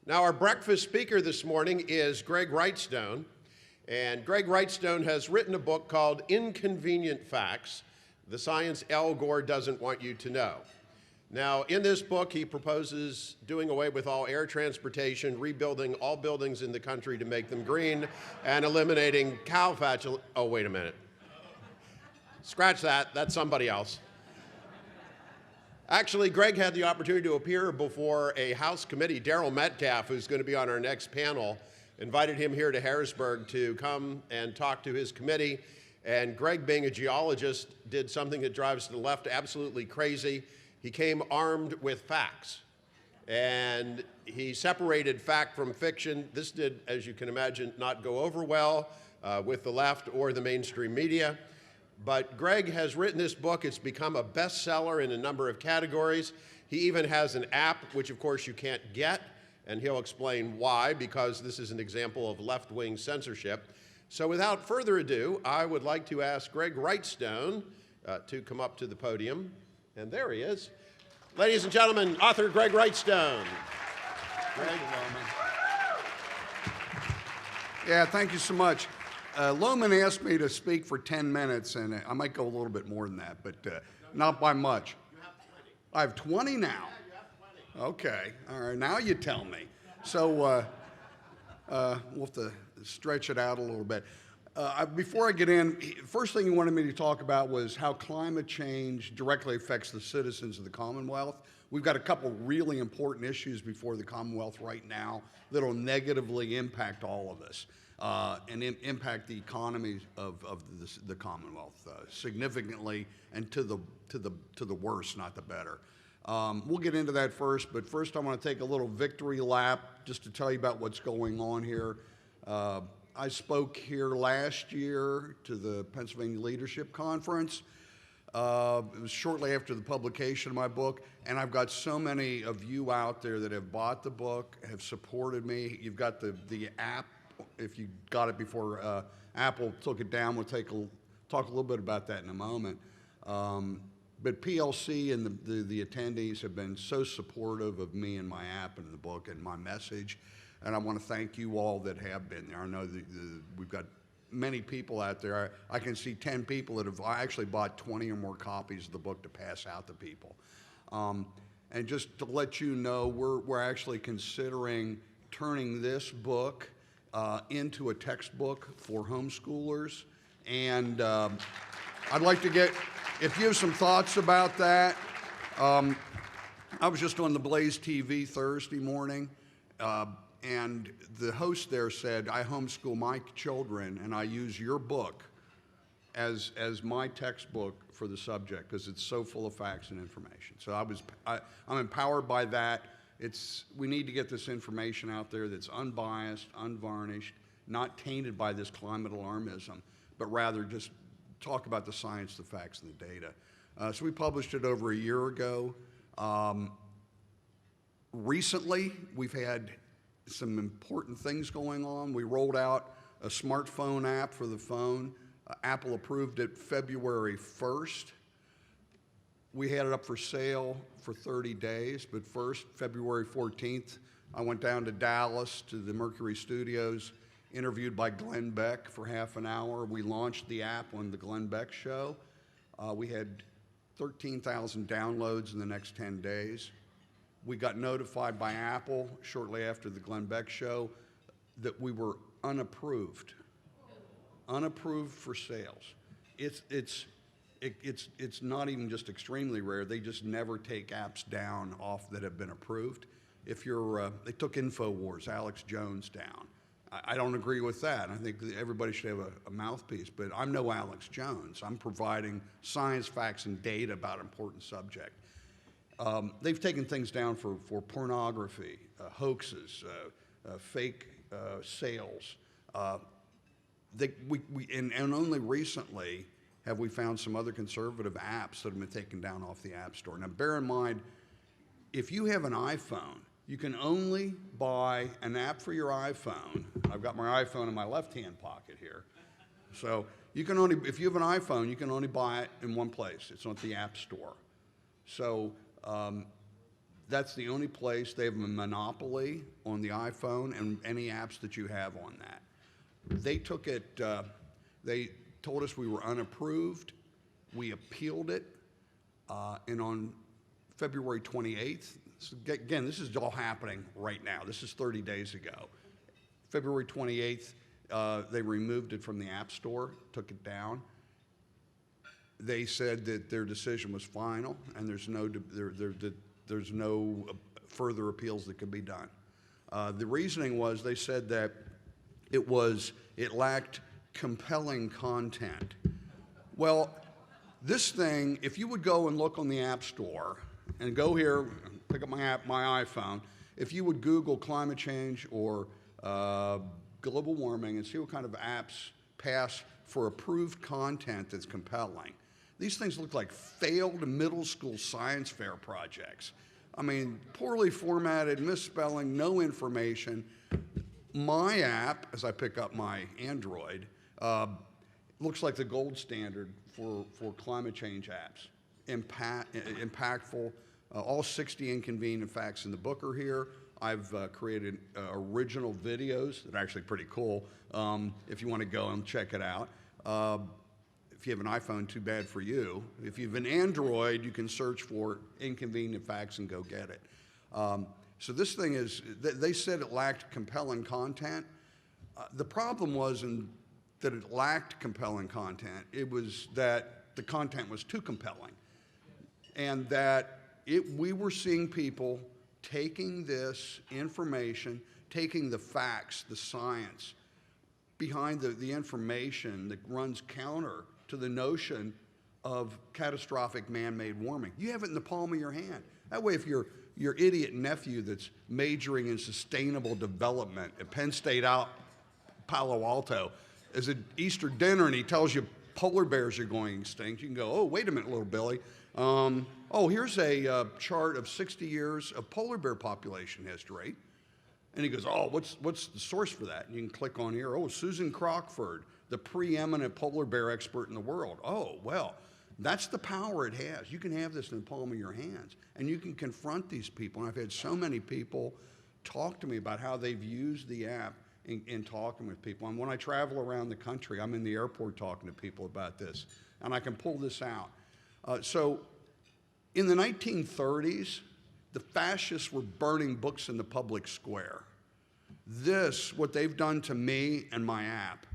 Now, our breakfast speaker this morning is Greg Wrightstone, and Greg Wrightstone has written a book called Inconvenient Facts: The Science Al Gore Doesn't Want You to Know. Now, in this book, he proposes doing away with all air transportation, rebuilding all buildings in the country to make them green, and eliminating cow fat. Oh, wait a minute. Scratch that. That's somebody else. Actually, Greg had the opportunity to appear before a House committee. Daryl Metcalf, who's going to be on our next panel, invited him here to Harrisburg to come and talk to his committee. And Greg, being a geologist, did something that drives the left absolutely crazy. He came armed with facts. And he separated fact from fiction. This did, as you can imagine, not go over well with the left or the mainstream media. But Greg has written this book. It's become a bestseller in a number of categories. He even has an app, which of course you can't get, and he'll explain why, because this is an example of left-wing censorship. So without further ado, I would like to ask Greg Wrightstone to come up to the podium. And there he is. Ladies and gentlemen, author Greg Wrightstone. Greg. Yeah, thank you so much. Loman asked me to speak for 10 minutes, and I might go a little bit more than that, but not by much. You have 20. I have 20 now? Yeah, you have 20. Okay, all right, now you tell me. So we'll have to stretch it out a little bit. Before I get in, first thing you wanted me to talk about was how climate change directly affects the citizens of the Commonwealth. We've got a couple really important issues before the Commonwealth right now that will negatively impact all of us. And impact the economy of the Commonwealth significantly and to the worse, not the better. We'll get into that first, but first I want to take a little victory lap just to tell you about what's going on here. I spoke here last year to the Pennsylvania Leadership Conference. It was shortly after the publication of my book, and I've got so many of you out there that have bought the book, have supported me. You've got the app. If you got it before Apple took it down, we'll talk a little bit about that in a moment. But PLC and the attendees have been so supportive of me and my app and the book and my message, and I want to thank you all that have been there. I know we've got many people out there. I can see 10 people that have actually bought 20 or more copies of the book to pass out to people. And just to let you know, we're actually considering turning this book into a textbook for homeschoolers, and I'd like to get, if you have some thoughts about that. I was just on the Blaze TV Thursday morning, and the host there said, I homeschool my children and I use your book as my textbook for the subject because it's so full of facts and information. So I'm empowered by that. We need to get this information out there that's unbiased, unvarnished, not tainted by this climate alarmism, but rather just talk about the science, the facts, and the data. So we published it over a year ago. Recently, we've had some important things going on. We rolled out a smartphone app for the phone. Apple approved it February 1st. We had it up for sale for 30 days, but first, February 14th, I went down to Dallas to the Mercury Studios, interviewed by Glenn Beck for half an hour. We launched the app on the Glenn Beck Show. We had 13,000 downloads in the next 10 days. We got notified by Apple shortly after the Glenn Beck Show that we were unapproved for sales. It's not even just extremely rare. They just never take apps down off that have been approved. If you're, they took InfoWars, Alex Jones down. I don't agree with that. I think everybody should have a mouthpiece, but I'm no Alex Jones. I'm providing science, facts, and data about an important subject. They've taken things down for pornography, hoaxes, fake sales. And only recently have we found some other conservative apps that have been taken down off the App Store. Now, bear in mind, if you have an iPhone, you can only buy an app for your iPhone. I've got my iPhone in my left-hand pocket here. So you can only, if you have an iPhone, you can only buy it in one place. It's not the App Store. So That's the only place they have a monopoly on the iPhone and any apps that you have on that. They took it, they told us we were unapproved. We appealed it, and on February 28th, so again, this is all happening right now. This is 30 days ago. February 28th, they removed it from the App Store, took it down. They said that their decision was final, and there's no further appeals that could be done. The reasoning was they said that it lacked compelling content. Well, this thing, if you would go and look on the App Store and go here, pick up my iPhone, if you would Google climate change or global warming and see what kind of apps pass for approved content that's compelling, these things look like failed middle school science fair projects. I mean, poorly formatted, misspelling, no information. My app, as I pick up my Android, looks like the gold standard for climate change apps. Impactful. All 60 inconvenient facts in the book are here. I've created original videos that are actually pretty cool if you want to go and check it out. If you have an iPhone, too bad for you. If you have an Android, you can search for inconvenient facts and go get it. So this thing is, they said it lacked compelling content. The problem wasn't that it lacked compelling content. It was that the content was too compelling. And that we were seeing people taking this information, taking the facts, the science, behind the information that runs counter to the notion of catastrophic man-made warming. You have it in the palm of your hand. That way, if your idiot nephew that's majoring in sustainable development at Penn State Palo Alto is at Easter dinner and he tells you polar bears are going extinct, you can go, oh, wait a minute, little Billy. Oh, here's a chart of 60 years of polar bear population history. And he goes, oh, what's the source for that? And you can click on here, oh, Susan Crockford, the preeminent polar bear expert in the world. Oh, well, that's the power it has. You can have this in the palm of your hands, and you can confront these people. And I've had so many people talk to me about how they've used the app in talking with people. And when I travel around the country, I'm in the airport talking to people about this, and I can pull this out. So in the 1930s, the fascists were burning books in the public square. This, what they've done to me and my app,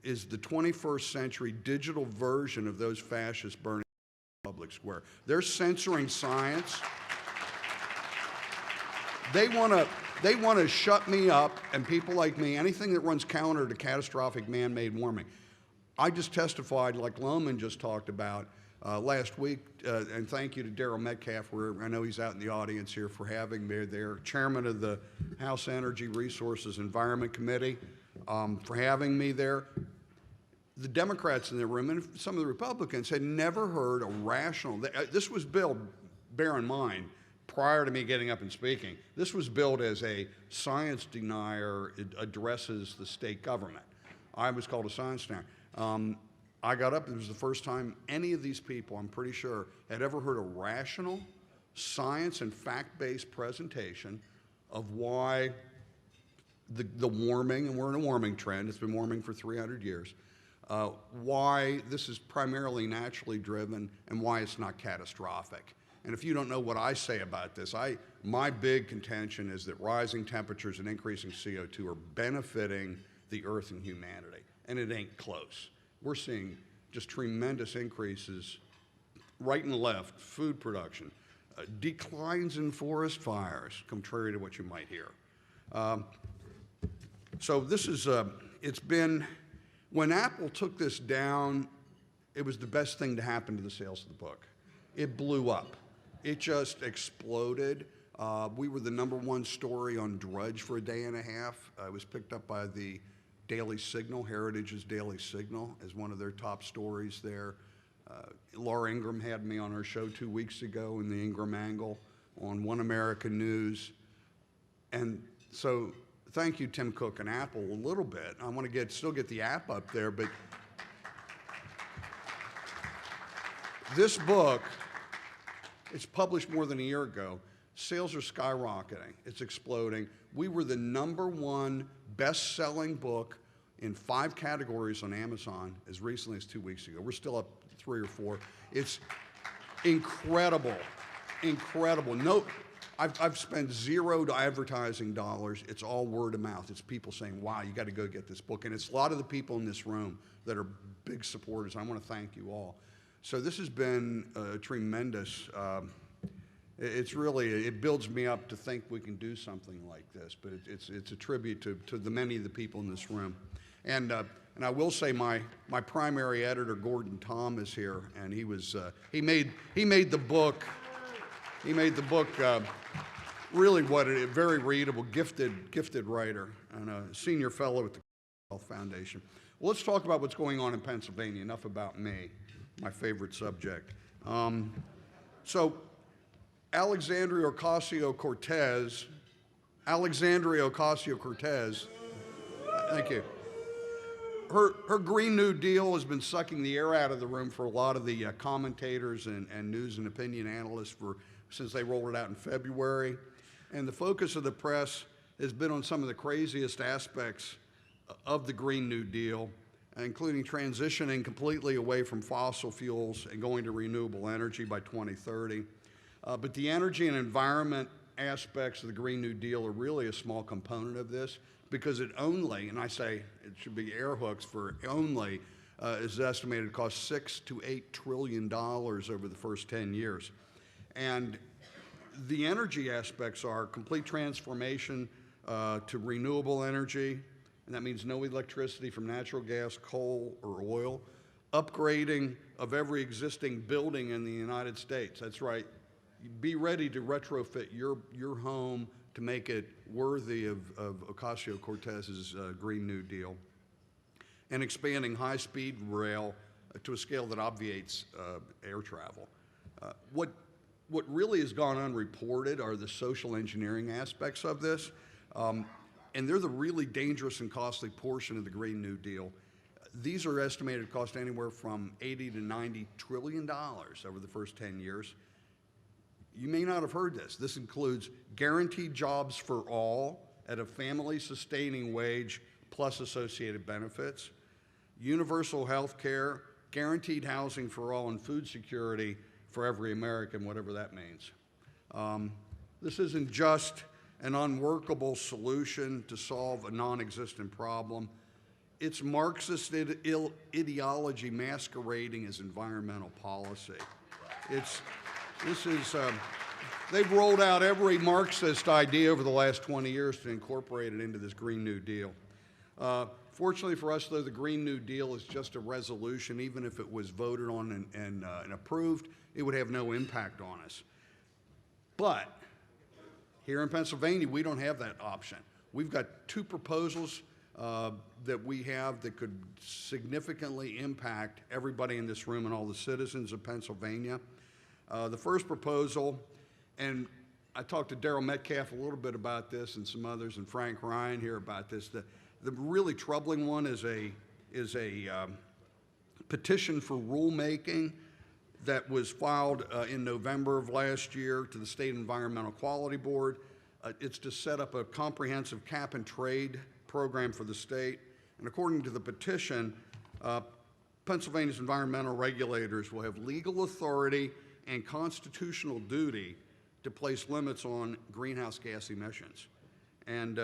is the 21st century digital version of those fascists burning in the public square. They're censoring science. They want to shut me up and people like me, anything that runs counter to catastrophic man-made warming. I just testified, like Lohman just talked about, last week, and thank you to Daryl Metcalf, where I know he's out in the audience here, for having me there, chairman of the House Energy Resources Environment Committee, for having me there. The Democrats in the room and some of the Republicans had never heard a rational, this was billed, bear in mind, prior to me getting up and speaking, this was billed as a science denier addresses the state government. I was called a science denier. I got up, it was the first time any of these people, I'm pretty sure, had ever heard a rational, science and fact-based presentation of why the warming, and we're in a warming trend, it's been warming for 300 years, why this is primarily naturally driven and why it's not catastrophic. And if you don't know what I say about this, my big contention is that rising temperatures and increasing CO2 are benefiting the Earth and humanity, and it ain't close. We're seeing just tremendous increases right and left, food production, declines in forest fires, contrary to what you might hear. So this is, it's been, when Apple took this down, it was the best thing to happen to the sales of the book. It blew up. It just exploded. We were the #1 story on Drudge for a day and a half. It was picked up by the Daily Signal, Heritage's Daily Signal, as one of their top stories there. Laura Ingraham had me on her show 2 weeks ago in the Ingraham Angle on One American News. And so thank you, Tim Cook and Apple, a little bit. I want to still get the app up there, but this book, it's published more than a year ago. Sales are skyrocketing. It's exploding. We were the #1 best-selling book in 5 categories on Amazon as recently as 2 weeks ago. We're still up 3 or 4. It's incredible, incredible. No, I've spent zero advertising dollars. It's all word of mouth. It's people saying, wow, you got to go get this book. And it's a lot of the people in this room that are big supporters. I want to thank you all. So this has been tremendous. It's really, it builds me up to think we can do something like this, but it's a tribute to the many of the people in this room. And I will say my primary editor, Gordon Tom, is here, and he made the book really very readable, gifted writer, and a senior fellow at the Health Foundation. Well, let's talk about what's going on in Pennsylvania. Enough about me, my favorite subject. So Alexandria Ocasio-Cortez, thank you. Her Green New Deal has been sucking the air out of the room for a lot of the commentators and news and opinion analysts since they rolled it out in February. And the focus of the press has been on some of the craziest aspects of the Green New Deal, including transitioning completely away from fossil fuels and going to renewable energy by 2030. But the energy and environment aspects of the Green New Deal are really a small component of this, because it only, and I say it should be air hooks for only, is estimated to cost $6 to $8 trillion over the first 10 years. And the energy aspects are complete transformation to renewable energy, and that means no electricity from natural gas, coal, or oil. Upgrading of every existing building in the United States. That's right. Be ready to retrofit your home to make it worthy of Ocasio-Cortez's Green New Deal. And expanding high-speed rail to a scale that obviates air travel. What really has gone unreported are the social engineering aspects of this. And they're the really dangerous and costly portion of the Green New Deal. These are estimated to cost anywhere from $80 to $90 trillion over the first 10 years. You may not have heard this. This includes guaranteed jobs for all at a family-sustaining wage plus associated benefits, universal health care, guaranteed housing for all, and food security for every American, whatever that means. This isn't just an unworkable solution to solve a non-existent problem. It's Marxist ideology masquerading as environmental policy. They've rolled out every Marxist idea over the last 20 years to incorporate it into this Green New Deal. Fortunately for us, though, the Green New Deal is just a resolution. Even if it was voted on and approved, it would have no impact on us. But here in Pennsylvania, we don't have that option. We've got 2 proposals that we have that could significantly impact everybody in this room and all the citizens of Pennsylvania. The first proposal, and I talked to Darrell Metcalf a little bit about this and some others, and Frank Ryan here about this. The really troubling one is a petition for rulemaking that was filed in November of last year to the State Environmental Quality Board. It's to set up a comprehensive cap and trade program for the state. And according to the petition, Pennsylvania's environmental regulators will have legal authority and constitutional duty to place limits on greenhouse gas emissions. And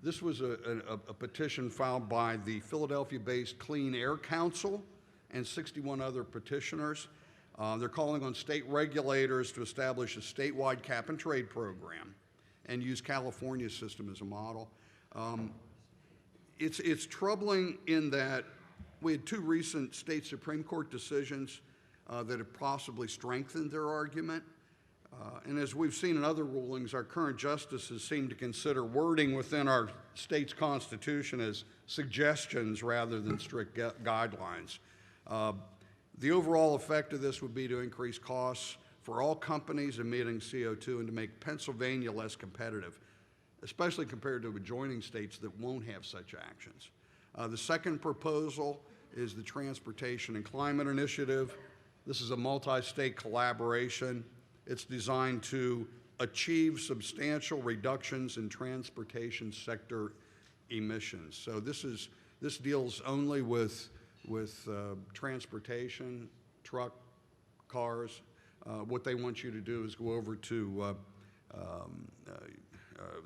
this was a petition filed by the Philadelphia-based Clean Air Council and 61 other petitioners. They're calling on state regulators to establish a statewide cap and trade program and use California's system as a model. It's troubling in that we had 2 recent state Supreme Court decisions that have possibly strengthened their argument. And as we've seen in other rulings, our current justices seem to consider wording within our state's constitution as suggestions rather than strict guidelines. The overall effect of this would be to increase costs for all companies emitting CO2 and to make Pennsylvania less competitive, especially compared to adjoining states that won't have such actions. The second proposal is the Transportation and Climate Initiative. This is a multi-state collaboration. It's designed to achieve substantial reductions in transportation sector emissions. So this deals only with transportation, truck, cars. What they want you to do is go over to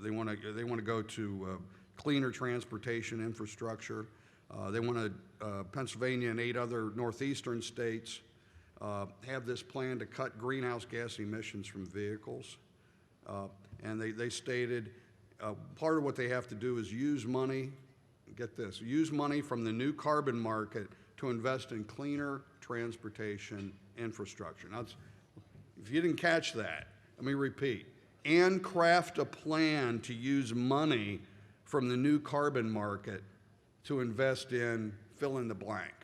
they want to go to cleaner transportation infrastructure. They want to Pennsylvania and 8 other northeastern states have this plan to cut greenhouse gas emissions from vehicles. And they stated part of what they have to do is use money, get this, use money from the new carbon market to invest in cleaner transportation infrastructure. Now, if you didn't catch that, let me repeat, and craft a plan to use money from the new carbon market to invest in fill in the blank,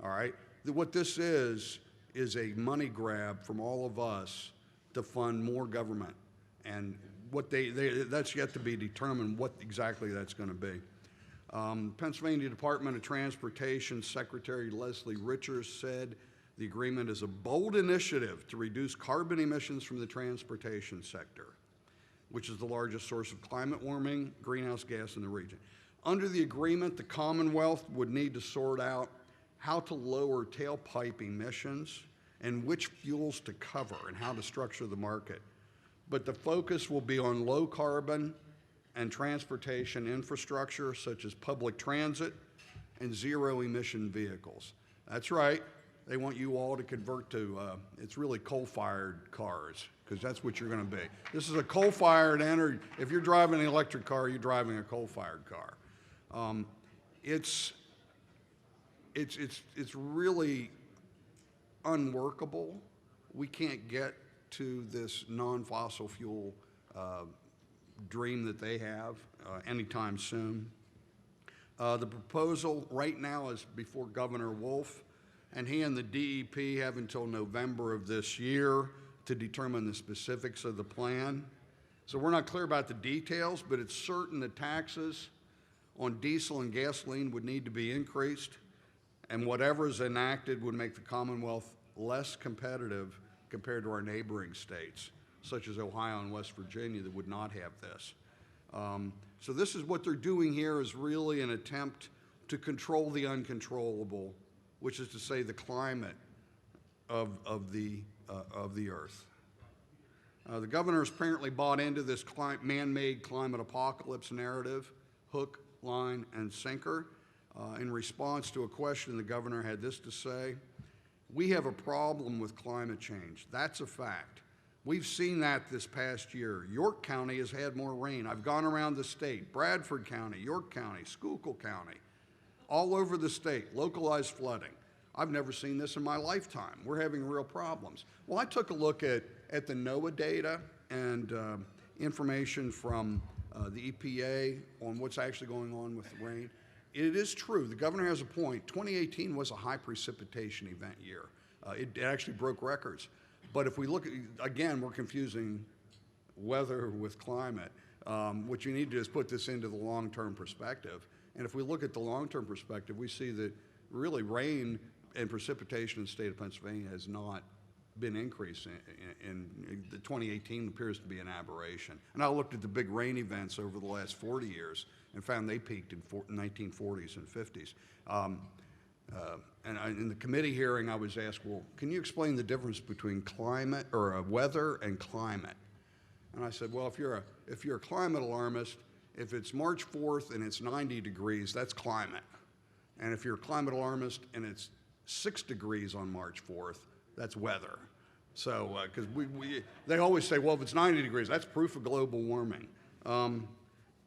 all right? What this is a money grab from all of us to fund more government. And what that's yet to be determined what exactly that's going to be. Pennsylvania Department of Transportation Secretary Leslie Richards said the agreement is a bold initiative to reduce carbon emissions from the transportation sector, which is the largest source of climate warming greenhouse gas in the region. Under the agreement, the Commonwealth would need to sort out how to lower tailpipe emissions and which fuels to cover and how to structure the market. But the focus will be on low carbon and transportation infrastructure such as public transit and zero emission vehicles. That's right, they want you all to convert to, it's really coal-fired cars, because that's what you're going to be. This is a coal-fired energy. If you're driving an electric car, you're driving a coal-fired car. It's really unworkable. We can't get to this non-fossil fuel dream that they have anytime soon. The proposal right now is before Governor Wolf, and he and the DEP have until November of this year to determine the specifics of the plan. So we're not clear about the details, but it's certain that taxes on diesel and gasoline would need to be increased, and whatever is enacted would make the Commonwealth less competitive compared to our neighboring states, such as Ohio and West Virginia, that would not have this. So this is what they're doing here is really an attempt to control the uncontrollable, which is to say the climate of the earth. The governor has apparently bought into this man-made climate apocalypse narrative, hook, line, and sinker. In response to a question, the governor had this to say: "We have a problem with climate change. That's a fact. We've seen that this past year. York County has had more rain. I've gone around the state, Bradford County, York County, Schuylkill County, all over the state, localized flooding. I've never seen this in my lifetime. We're having real problems." Well, I took a look at the NOAA data and information from the EPA on what's actually going on with the rain. It is true, the governor has a point. 2018 was a high precipitation event year. It actually broke records. But if we look at, again, we're confusing weather with climate. What you need to do is put this into the long-term perspective. And if we look at the long-term perspective, we see that really rain and precipitation in the state of Pennsylvania has not been increasing. In the 2018 appears to be an aberration. And I looked at the big rain events over the last 40 years and found they peaked in 1940s and 50s. In the committee hearing, I was asked, well, can you explain the difference between climate or weather and climate? And I said, well, if you're a climate alarmist, if it's March 4th and it's 90 degrees, that's climate. And if you're a climate alarmist and it's 6 degrees on March 4th, that's weather. So, because they always say, well, if it's 90 degrees, that's proof of global warming.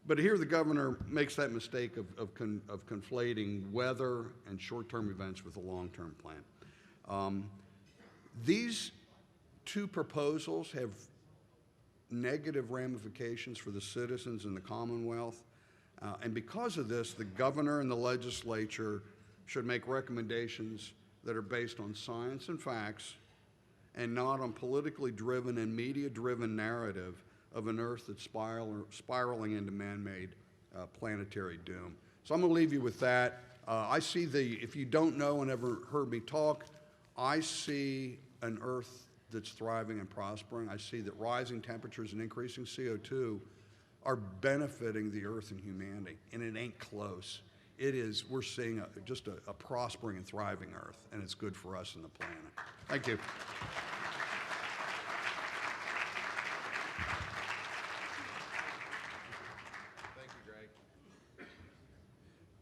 But here the governor makes that mistake of conflating weather and short-term events with a long-term plan. These two proposals have negative ramifications for the citizens in the Commonwealth. And because of this, the governor and the legislature should make recommendations that are based on science and facts and not on politically driven and media-driven narrative of an Earth that's spiraling into man-made planetary doom. So I'm going to leave you with that. I see if you don't know and ever heard me talk, I see an Earth that's thriving and prospering. I see that rising temperatures and increasing CO2 are benefiting the earth and humanity, and it ain't close. It is, we're seeing just a prospering and thriving earth, and it's good for us and the planet. Thank you.